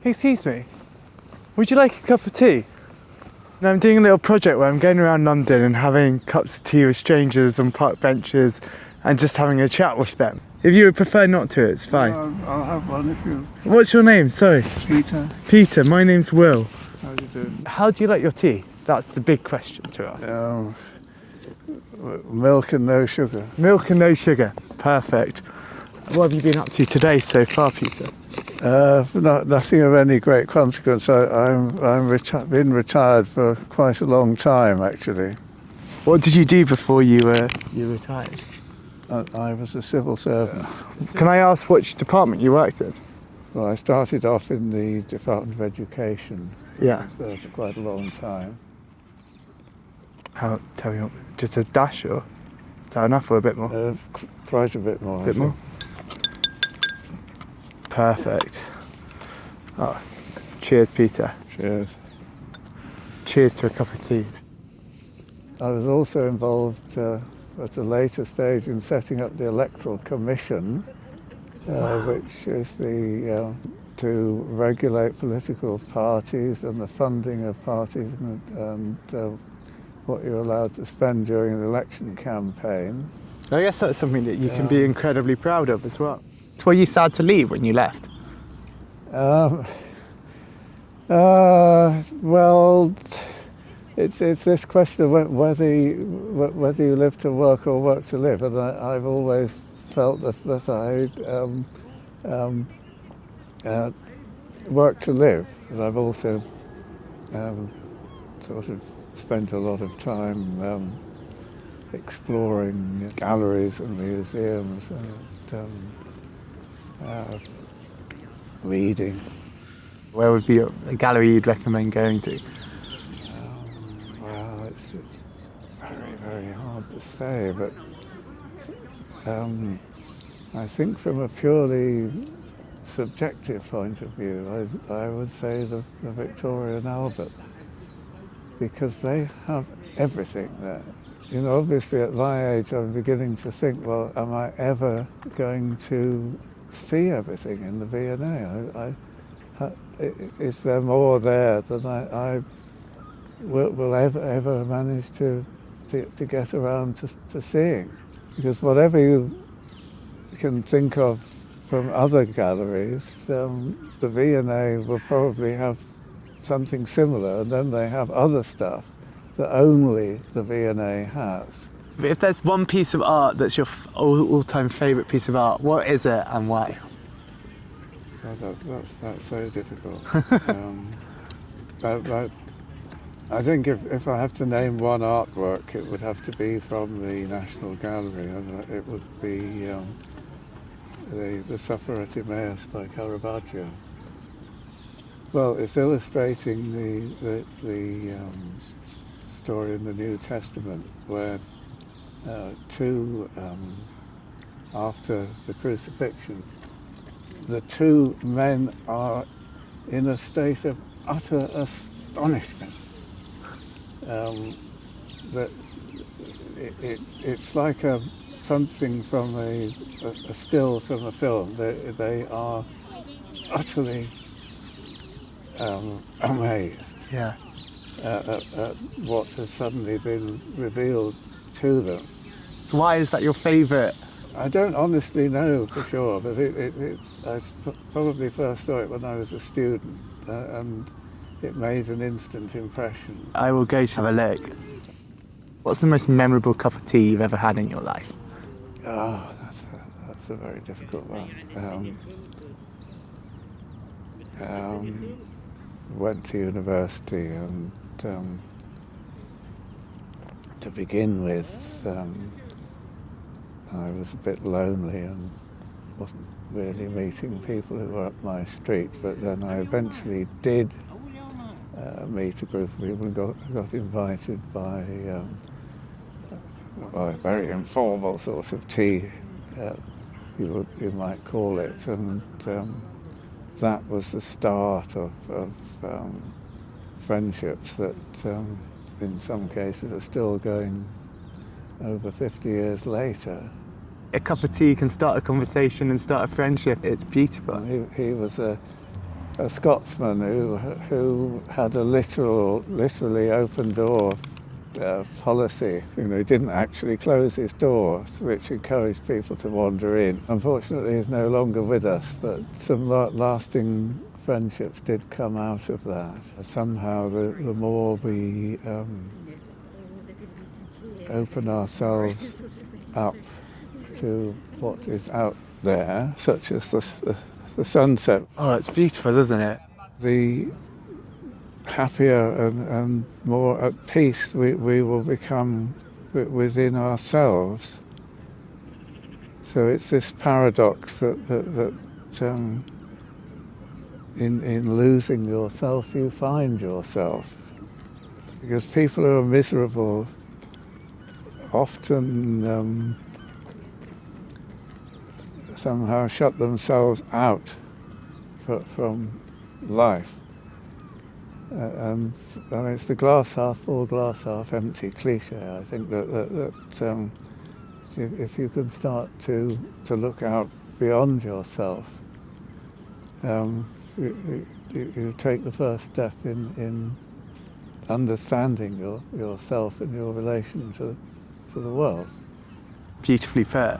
Excuse me, would you like a cup of tea? Now I'm doing a little project where I'm going around London and having cups of tea with strangers on park benches and just having a chat with them. If you would prefer not to, it's fine. I'll have one if you... What's your name? Sorry. Peter. Peter, my name's Will. How do you do? How do you like your tea? That's the big question to us. Milk and no sugar. Milk and no sugar. Perfect. What have you been up to today so far, Peter? Nothing of any great consequence. I'm been retired for quite a long time, actually. What did you do before you retired? I was a civil servant. Can I ask which department you worked in? Well, I started off in the Department of Education. Yeah. I was there for quite a long time. Tell me, just a dash or is that enough or a bit more? Quite a bit more. A bit more? Perfect. Oh, cheers, Peter. Cheers. Cheers to a cup of tea. I was also involved at a later stage in setting up the Electoral Commission, which is to regulate political parties and the funding of parties and what you're allowed to spend during an election campaign. I guess that's something that you can be incredibly proud of as well. Were you sad to leave when you left? Well, it's this question of whether you live to work or work to live, and I've always felt that I work to live, and I've also sort of spent a lot of time exploring galleries and museums and reading. Where would be a gallery you'd recommend going to? Well, it's very, very hard to say, but I think from a purely subjective point of view, I would say the Victoria and Albert, because they have everything there. You know, obviously at my age I'm beginning to think, well, am I ever going to see everything in the V&A? Is there more there than I will ever manage to get around to seeing? Because whatever you can think of from other galleries, the V&A will probably have something similar, and then they have other stuff that only the V&A has. If there's one piece of art that's your all-time favourite piece of art, what is it and why? Oh, that's so difficult. I think if I have to name one artwork, it would have to be from the National Gallery, and it would be the Sufferer Timaeus by Caravaggio. Well, it's illustrating the story in the New Testament where after the crucifixion, the two men are in a state of utter astonishment. That it's like something from a still from a film. They are utterly amazed at what has suddenly been revealed to them. Why is that your favourite? I don't honestly know for sure, but I probably first saw it when I was a student, and it made an instant impression. I will go to have a look. What's the most memorable cup of tea you've ever had in your life? Oh, that's a very difficult one. Went to university, and to begin with, I was a bit lonely and wasn't really meeting people who were up my street, but then I eventually did meet a group of people and got invited by a very informal sort of tea, you might call it, and that was the start of friendships that in some cases are still going over 50 years later. A cup of tea can start a conversation and start a friendship. It's beautiful. He was a a Scotsman who had a literally open door policy. He didn't actually close his door, which encouraged people to wander in. Unfortunately, he's no longer with us, but some lasting friendships did come out of that. Somehow, the more we open ourselves up to what is out there, such as the sunset. Oh, it's beautiful, isn't it? The happier and more at peace we will become within ourselves. So it's this paradox that in losing yourself you find yourself. Because people who are miserable often somehow shut themselves out from life. And it's the glass half full, glass half empty cliche. I think that if you can start to look out beyond yourself, you take the first step in understanding yourself and your relation to the world. Beautifully put.